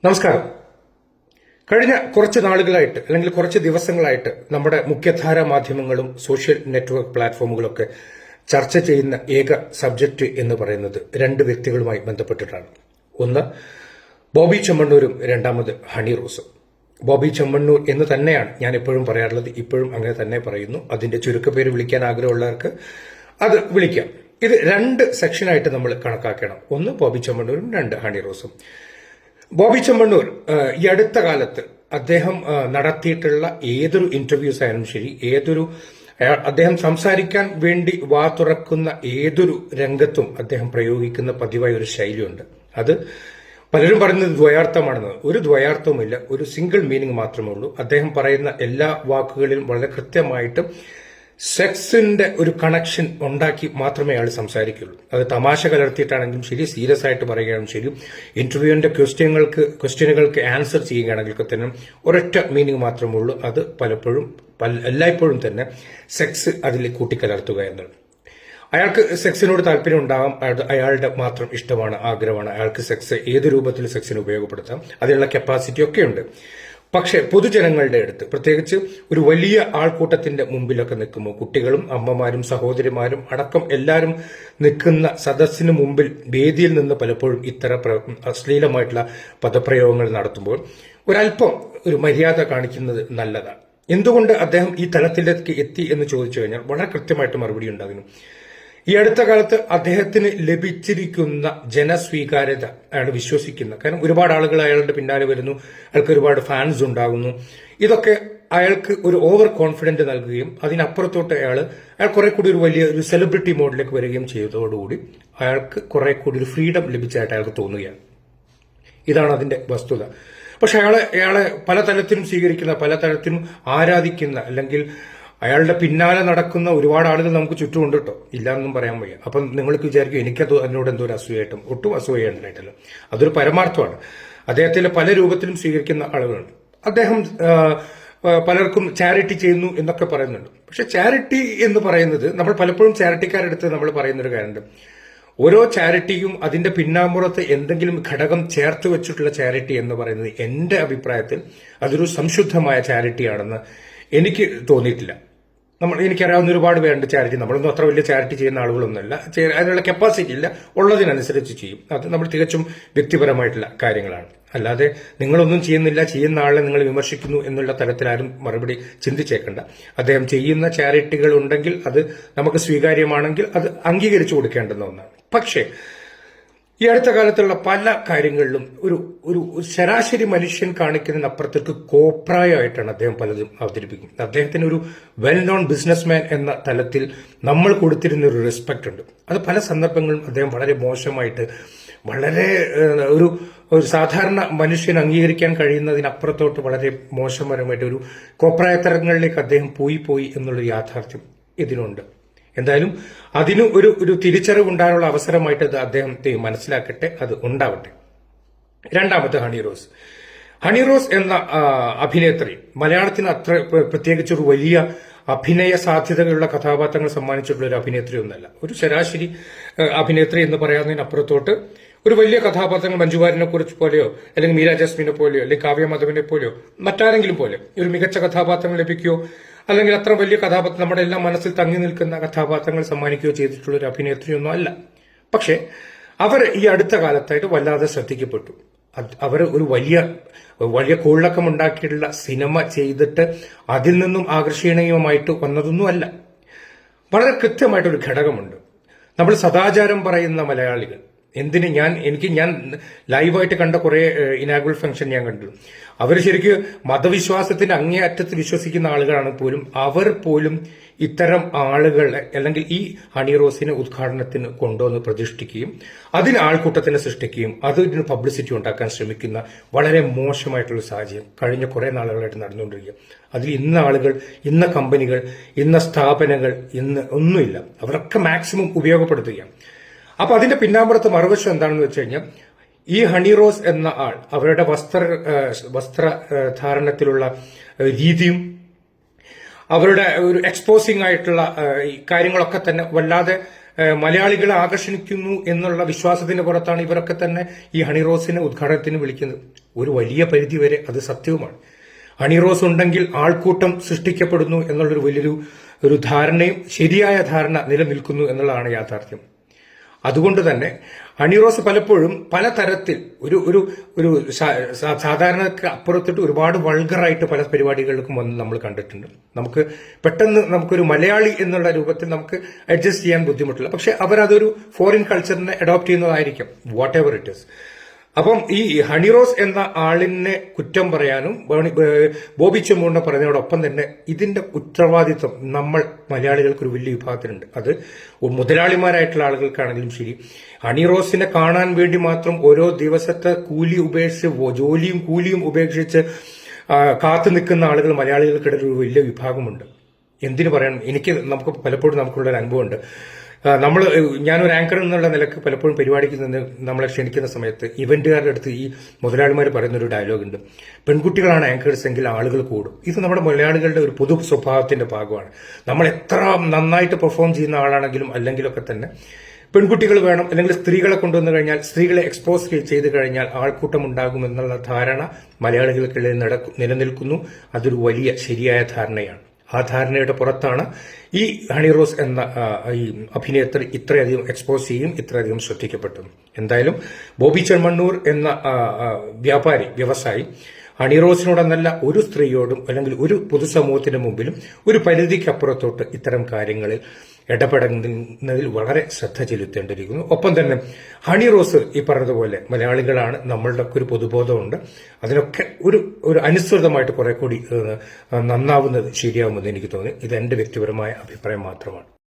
നമസ്കാരം. കഴിഞ്ഞ കുറച്ച് നാളുകളായിട്ട് അല്ലെങ്കിൽ കുറച്ച് ദിവസങ്ങളായിട്ട് നമ്മുടെ മുഖ്യധാരാ മാധ്യമങ്ങളും സോഷ്യൽ നെറ്റ്വർക്ക് പ്ലാറ്റ്ഫോമുകളൊക്കെ ചർച്ച ചെയ്യുന്ന ഏക സബ്ജക്റ്റ് എന്ന് പറയുന്നത് രണ്ട് വ്യക്തികളുമായി ബന്ധപ്പെട്ടിട്ടാണ്. ഒന്ന് ബോബി ചെമ്മണ്ണൂരും രണ്ടാമത് ഹണി റോസും. ബോബി ചെമ്മണ്ണൂർ എന്ന് തന്നെയാണ് ഞാൻ എപ്പോഴും പറയാറുള്ളത്, ഇപ്പോഴും അങ്ങനെ തന്നെ പറയുന്നു. അതിന്റെ ചുരുക്കപ്പേര് വിളിക്കാൻ ആഗ്രഹമുള്ളവർക്ക് അത് വിളിക്കാം. ഇത് രണ്ട് സെക്ഷനായിട്ട് നമ്മൾ കണക്കാക്കണം. ഒന്ന് ബോബി ചെമ്മണ്ണൂരും രണ്ട് ഹണി റോസും. ബോബി ചെമ്മണ്ണൂർ ഈ അടുത്ത കാലത്ത് അദ്ദേഹം നടത്തിയിട്ടുള്ള ഏതൊരു ഇന്റർവ്യൂസ് ആയാലും ശരി, അദ്ദേഹം സംസാരിക്കാൻ വേണ്ടി വാ തുറക്കുന്ന ഏതൊരു രംഗത്തും അദ്ദേഹം പ്രയോഗിക്കുന്ന പതിവായ ഒരു ശൈലിയുണ്ട്. അത് പലരും പറയുന്നത് ദ്വയാർത്ഥമാണെന്ന്. ഒരു ദ്വയാർത്ഥവുമില്ല, ഒരു സിംഗിൾ മീനിങ് മാത്രമേ ഉള്ളൂ. അദ്ദേഹം പറയുന്ന എല്ലാ വാക്കുകളിലും വളരെ കൃത്യമായിട്ട് സെക്സിന്റെ ഒരു കണക്ഷൻ ഉണ്ടാക്കി മാത്രമേ അയാൾ സംസാരിക്കുള്ളൂ. അത് തമാശ കലർത്തിയിട്ടാണെങ്കിലും ശരി, സീരിയസ് ആയിട്ട് പറയുകയാണെങ്കിലും ശരി, ഇന്റർവ്യൂവിന്റെ ക്വസ്റ്റ്യനുകൾക്ക് ആൻസർ ചെയ്യുകയാണെങ്കിൽ തന്നെ ഒരൊറ്റ മീനിങ് മാത്രമേ ഉള്ളൂ. അത് എല്ലായ്പ്പോഴും തന്നെ സെക്സ് അതിൽ കൂട്ടിക്കലർത്തുക എന്നുള്ളത്. അയാൾക്ക് സെക്സിനോട് താല്പര്യം ഉണ്ടാകാം, അയാളുടെ മാത്രം ഇഷ്ടമാണ്, ആഗ്രഹമാണ്. അയാൾക്ക് സെക്സ് ഏത് രൂപത്തിൽ സെക്സിന് ഉപയോഗപ്പെടുത്താം, അതിനുള്ള കപ്പാസിറ്റി ഒക്കെ ഉണ്ട്. പക്ഷെ പൊതുജനങ്ങളുടെ അടുത്ത്, പ്രത്യേകിച്ച് ഒരു വലിയ ആൾക്കൂട്ടത്തിന്റെ മുമ്പിലൊക്കെ നിൽക്കുമ്പോൾ, കുട്ടികളും അമ്മമാരും സഹോദരിമാരും അടക്കം എല്ലാവരും നിൽക്കുന്ന സദസ്സിന് മുമ്പിൽ വേദിയിൽ നിന്ന് പലപ്പോഴും ഇത്തരം അശ്ലീലമായിട്ടുള്ള പദപ്രയോഗങ്ങൾ നടത്തുമ്പോൾ ഒരല്പം ഒരു മര്യാദ കാണിക്കുന്നത് നല്ലതാണ്. എന്തുകൊണ്ട് അദ്ദേഹം ഈ തലത്തിലേക്ക് എത്തി എന്ന് ചോദിച്ചു കഴിഞ്ഞാൽ വളരെ കൃത്യമായിട്ട് മറുപടി ഉണ്ടാകുന്നു. ഈ അടുത്ത കാലത്ത് അദ്ദേഹത്തിന് ലഭിച്ചിരിക്കുന്ന ജനസ്വീകാര്യത അയാൾ വിശ്വസിക്കുന്ന, കാരണം ഒരുപാട് ആളുകൾ അയാളുടെ പിന്നാലെ വരുന്നു, അയാൾക്ക് ഒരുപാട് ഫാൻസ് ഉണ്ടാകുന്നു. ഇതൊക്കെ അയാൾക്ക് ഒരു ഓവർ കോൺഫിഡന്റ് നൽകുകയും അതിനപ്പുറത്തോട്ട് അയാൾ കുറെ കൂടി ഒരു വലിയ സെലിബ്രിറ്റി മോഡിലേക്ക് വരികയും ചെയ്തതോടുകൂടി അയാൾക്ക് കുറെ കൂടി ഒരു ഫ്രീഡം ലഭിച്ചതായിട്ട് അയാൾക്ക് തോന്നുകയാണ്. ഇതാണ് അതിന്റെ വസ്തുത. പക്ഷെ അയാളെ പല തലത്തിലും സ്വീകരിക്കുന്ന, പല തലത്തിലും ആരാധിക്കുന്ന, അല്ലെങ്കിൽ അയാളുടെ പിന്നാലെ നടക്കുന്ന ഒരുപാട് ആളുകൾ നമുക്ക് ചുറ്റുമുണ്ട് കേട്ടോ, ഇല്ലാന്നും പറയാൻ വയ്യ. അപ്പം നിങ്ങൾക്ക് വിചാരിക്കും എനിക്കത് അതിനോട് എന്തോ ഒരു അസൂയായിട്ടും. ഒട്ടും അസൂയായിട്ടല്ലോ, അതൊരു പരമാർത്ഥമാണ്. അദ്ദേഹത്തിന്റെ പല രൂപത്തിലും സ്വീകരിക്കുന്ന ആളുകളുണ്ട്. അദ്ദേഹം പലർക്കും ചാരിറ്റി ചെയ്യുന്നു എന്നൊക്കെ പറയുന്നുണ്ട്. പക്ഷെ ചാരിറ്റി എന്ന് പറയുന്നത്, നമ്മൾ പലപ്പോഴും ചാരിറ്റിക്കാരെടുത്ത് നമ്മൾ പറയുന്നൊരു കാര്യമുണ്ട്. ഓരോ ചാരിറ്റിയും അതിന്റെ പിന്നാമ്പുറത്ത് എന്തെങ്കിലും ഘടകം ചേർത്ത് വെച്ചിട്ടുള്ള ചാരിറ്റി എന്ന് പറയുന്നത് എന്റെ അഭിപ്രായത്തിൽ അതൊരു സംശുദ്ധമായ ചാരിറ്റിയാണെന്ന് എനിക്ക് തോന്നിയിട്ടില്ല. എനിക്കറിയാവുന്ന ഒരുപാട് പേരുണ്ട് ചാരിറ്റി. നമ്മളൊന്നും അത്ര വലിയ ചാരിറ്റി ചെയ്യുന്ന ആളുകളൊന്നുമല്ല, അതിനുള്ള കപ്പാസിറ്റി ഇല്ല, ഉള്ളതിനനുസരിച്ച് ചെയ്യും. അത് നമ്മൾ തികച്ചും വ്യക്തിപരമായിട്ടുള്ള കാര്യങ്ങളാണ്. അല്ലാതെ നിങ്ങളൊന്നും ചെയ്യുന്നില്ല, ചെയ്യുന്ന ആളെ നിങ്ങൾ വിമർശിക്കുന്നു എന്നുള്ള തലത്തിലാരും മറുപടി ചിന്തിച്ചേക്കണ്ട. അദ്ദേഹം ചെയ്യുന്ന ചാരിറ്റികൾ ഉണ്ടെങ്കിൽ അത് നമുക്ക് സ്വീകാര്യമാണെങ്കിൽ അത് അംഗീകരിച്ചു കൊടുക്കേണ്ടുന്ന ഒന്നാണ്. പക്ഷേ ഈ അടുത്ത കാലത്തുള്ള പല കാര്യങ്ങളിലും ഒരു ശരാശരി മനുഷ്യൻ കാണിക്കുന്നതിനപ്പുറത്തേക്ക് കോപ്രായമായിട്ടാണ് അദ്ദേഹം പലതും അവതരിപ്പിക്കുന്നത്. അദ്ദേഹത്തിന് ഒരു വെൽ നോൺ ബിസിനസ്മാൻ എന്ന തലത്തിൽ നമ്മൾ കൊടുത്തിരുന്ന ഒരു റെസ്പെക്ട് ഉണ്ട്. അത് പല സന്ദർഭങ്ങളിലും അദ്ദേഹം വളരെ മോശമായിട്ട്, വളരെ ഒരു സാധാരണ മനുഷ്യൻ അംഗീകരിക്കാൻ കഴിയുന്നതിനപ്പുറത്തോട്ട് വളരെ മോശപരമായിട്ട് ഒരു കോപ്രായത്തരങ്ങളിലേക്ക് അദ്ദേഹം പോയി എന്നുള്ള യാഥാർത്ഥ്യം ഇതിനുണ്ട്. എന്തായാലും അതിന് ഒരു തിരിച്ചറിവ് ഉണ്ടാകാനുള്ള അവസരമായിട്ട് അത് അദ്ദേഹം മനസ്സിലാക്കട്ടെ, അത് ഉണ്ടാവട്ടെ. രണ്ടാമത്തെ ഹണി റോസ് എന്ന അഭിനേത്രി മലയാളത്തിന് അത്ര പ്രത്യേകിച്ചൊരു വലിയ അഭിനയ സാധ്യതകളുള്ള കഥാപാത്രങ്ങൾ സമ്മാനിച്ചിട്ടുള്ള ഒരു അഭിനേത്രി ഒന്നല്ല. ഒരു ശരാശരി അഭിനേത്രി എന്ന് പറയാവുന്നതിനപ്പുറത്തോട്ട് ഒരു വലിയ കഥാപാത്രങ്ങൾ മഞ്ജുവാരിനെ കുറിച്ച് പോലെയോ, അല്ലെങ്കിൽ മീര ജാസ്മിനെ പോലെയോ, അല്ലെങ്കിൽ കാവ്യ മാധവനെ പോലെയോ, മറ്റാരെങ്കിലും പോലെ ഒരു മികച്ച കഥാപാത്രങ്ങൾ ലഭിക്കുകയോ, അല്ലെങ്കിൽ അത്ര വലിയ കഥാപാത്രം നമ്മുടെ എല്ലാം മനസ്സിൽ തങ്ങി നിൽക്കുന്ന കഥാപാത്രങ്ങൾ സമ്മാനിക്കുകയോ ചെയ്തിട്ടുള്ള ഒരു അഭിനേത്രിയൊന്നും അല്ല. പക്ഷെ അവർ ഈ അടുത്ത കാലത്തായിട്ട് വല്ലാതെ ശ്രദ്ധിക്കപ്പെട്ടു. അവർ ഒരു വലിയ കോളിളക്കം ഉണ്ടാക്കിയിട്ടുള്ള സിനിമ ചെയ്തിട്ട് അതിൽ നിന്നും ആകർഷണീയമായിട്ട് വന്നതൊന്നും അല്ല. വളരെ കൃത്യമായിട്ടൊരു ഘടകമുണ്ട്. നമ്മൾ സദാചാരം പറയുന്ന മലയാളികൾ, ഞാൻ ലൈവായിട്ട് കണ്ട കുറെ ഇനാഗുറൽ ഫംഗ്ഷൻ ഞാൻ കണ്ടു. അവർ ശരിക്കും മതവിശ്വാസത്തിന്റെ അങ്ങേയറ്റത്ത് വിശ്വസിക്കുന്ന ആളുകളാണ് പോലും. അവർ പോലും ഇത്തരം ആളുകളെ, അല്ലെങ്കിൽ ഈ ഹണി റോസിനെ ഉദ്ഘാടനത്തിന് കൊണ്ടുവന്ന് പ്രതിഷ്ഠിക്കുകയും അതിന് ആൾക്കൂട്ടത്തിനെ സൃഷ്ടിക്കുകയും അതിന് പബ്ലിസിറ്റി ഉണ്ടാക്കാൻ ശ്രമിക്കുന്ന വളരെ മോശമായിട്ടുള്ള സാഹചര്യം കഴിഞ്ഞ കുറെ നാളുകളായിട്ട് നടന്നുകൊണ്ടിരിക്കുക. അതിൽ ഇന്ന ആളുകൾ, ഇന്ന കമ്പനികൾ, ഇന്ന സ്ഥാപനങ്ങൾ, ഇന്ന് ഒന്നുമില്ല, അവരൊക്കെ മാക്സിമം ഉപയോഗപ്പെടുത്തുകയാണ്. അപ്പൊ അതിന്റെ പിന്നാമ്പുറത്ത് മറുവശം എന്താണെന്ന് വെച്ച് കഴിഞ്ഞാൽ, ഈ ഹണി റോസ് എന്ന ആൾ അവരുടെ വസ്ത്രധാരണത്തിലുള്ള രീതിയും അവരുടെ ഒരു എക്സ്പോസിംഗ് ആയിട്ടുള്ള കാര്യങ്ങളൊക്കെ തന്നെ വല്ലാതെ മലയാളികളെ ആകർഷിക്കുന്നു എന്നുള്ള വിശ്വാസത്തിന്റെ പുറത്താണ് ഇവരൊക്കെ തന്നെ ഈ ഹണി റോസിനെ ഉദ്ഘാടനത്തിന് വിളിക്കുന്നത്. ഒരു വലിയ പരിധിവരെ അത് സത്യവുമാണ്. ഹണി റോസ് ഉണ്ടെങ്കിൽ ആൾക്കൂട്ടം സൃഷ്ടിക്കപ്പെടുന്നു എന്നുള്ളൊരു വലിയൊരു ധാരണയും ശരിയായ ധാരണ നിലനിൽക്കുന്നു എന്നുള്ളതാണ് യാഥാർത്ഥ്യം. അതുകൊണ്ട് തന്നെ ഹണി റോസ് പലപ്പോഴും പലതരത്തിൽ ഒരു സാധാരണക്ക് അപ്പുറത്തിട്ട് ഒരുപാട് വൾഗറായിട്ട് പല പരിപാടികൾക്കും വന്ന് നമ്മൾ കണ്ടിട്ടുണ്ട്. നമുക്ക് പെട്ടെന്ന് നമുക്കൊരു മലയാളി എന്നുള്ള രൂപത്തിൽ നമുക്ക് അഡ്ജസ്റ്റ് ചെയ്യാൻ ബുദ്ധിമുട്ടില്ല. പക്ഷെ അവരതൊരു ഫോറിൻ കൾച്ചറിനെ അഡോപ്റ്റ് ചെയ്യുന്നതായിരിക്കും, വാട്ട് എവർ ഇറ്റ് ഇസ്. അപ്പം ഈ ഹണി റോസ് എന്ന ആളിനെ കുറ്റം പറയാനും ബോബി ചെമ്മണ്ണ പറഞ്ഞതോടൊപ്പം തന്നെ ഇതിന്റെ ഉത്തരവാദിത്വം നമ്മൾ മലയാളികൾക്ക് ഒരു വലിയ വിഭാഗത്തിനുണ്ട്. അത് മുതലാളിമാരായിട്ടുള്ള ആളുകൾക്കാണെങ്കിലും ശരി, ഹണി റോസിനെ കാണാൻ വേണ്ടി മാത്രം ഓരോ ദിവസത്തെ കൂലി ഉപേക്ഷിച്ച് ജോലിയും കൂലിയും ഉപേക്ഷിച്ച് കാത്തു നിൽക്കുന്ന ആളുകൾ മലയാളികൾക്കിടയിൽ ഒരു വലിയ വിഭാഗമുണ്ട്. എന്തിനു പറയാൻ, നമുക്ക് പലപ്പോഴും നമുക്കുള്ളൊരു അനുഭവമുണ്ട്. ഞാനൊരു ആങ്കർ എന്നുള്ള നിലക്ക് പലപ്പോഴും പരിപാടിക്ക് നിന്ന് നമ്മളെ ക്ഷണിക്കുന്ന സമയത്ത് ഇവന്റുകാരുടെ അടുത്ത് ഈ മുതലാളിമാർ പറയുന്നൊരു ഡയലോഗ് ഉണ്ട്, പെൺകുട്ടികളാണ് ആങ്കേഴ്സ് എങ്കിൽ ആളുകൾ കൂടും. ഇത് നമ്മുടെ മലയാളികളുടെ ഒരു പൊതു സ്വഭാവത്തിന്റെ ഭാഗമാണ്. നമ്മൾ എത്ര നന്നായിട്ട് പെർഫോം ചെയ്യുന്ന ആളാണെങ്കിലും അല്ലെങ്കിലൊക്കെ തന്നെ പെൺകുട്ടികൾ വേണം, അല്ലെങ്കിൽ സ്ത്രീകളെ കൊണ്ടുവന്നു കഴിഞ്ഞാൽ, സ്ത്രീകളെ എക്സ്പോസ് ചെയ്ത് കഴിഞ്ഞാൽ ആൾക്കൂട്ടം ഉണ്ടാകുമെന്നുള്ള ധാരണ മലയാളികൾക്കിടയിൽ നിലനിൽക്കുന്നു. അതൊരു വലിയ ശരിയായ ധാരണയാണ്. ആ ധാരണയുടെ പുറത്താണ് ഈ ഹണി റോസ് എന്ന ഈ അഭിനേത്രി ഇത്രയധികം എക്സ്പോസ് ചെയ്യും, ഇത്രയധികം ശ്രദ്ധിക്കപ്പെട്ടു. എന്തായാലും ബോബി ചെമ്മണ്ണൂർ എന്ന വ്യവസായി ഹണി റോസിനോടെന്നല്ല ഒരു സ്ത്രീയോടും അല്ലെങ്കിൽ ഒരു പൊതുസമൂഹത്തിന് മുമ്പിലും ഒരു പരിധിക്കപ്പുറത്തോട്ട് ഇത്തരം കാര്യങ്ങളിൽ ഇടപെടുന്നതിൽ വളരെ ശ്രദ്ധ ചെലുത്തേണ്ടിയിരിക്കുന്നു. ഒപ്പം തന്നെ ഹണി റോസ് ഈ പറഞ്ഞതുപോലെ മലയാളികളാണ്, നമ്മളുടെ ഒരു പൊതുബോധമുണ്ട്, അതിനൊക്കെ ഒരു അനുസൃതമായിട്ട് കുറെ കൂടി നന്നാവുന്നത് ശരിയാവുമെന്ന് എനിക്ക് തോന്നി. ഇത് എന്റെ വ്യക്തിപരമായ അഭിപ്രായം മാത്രമാണ്.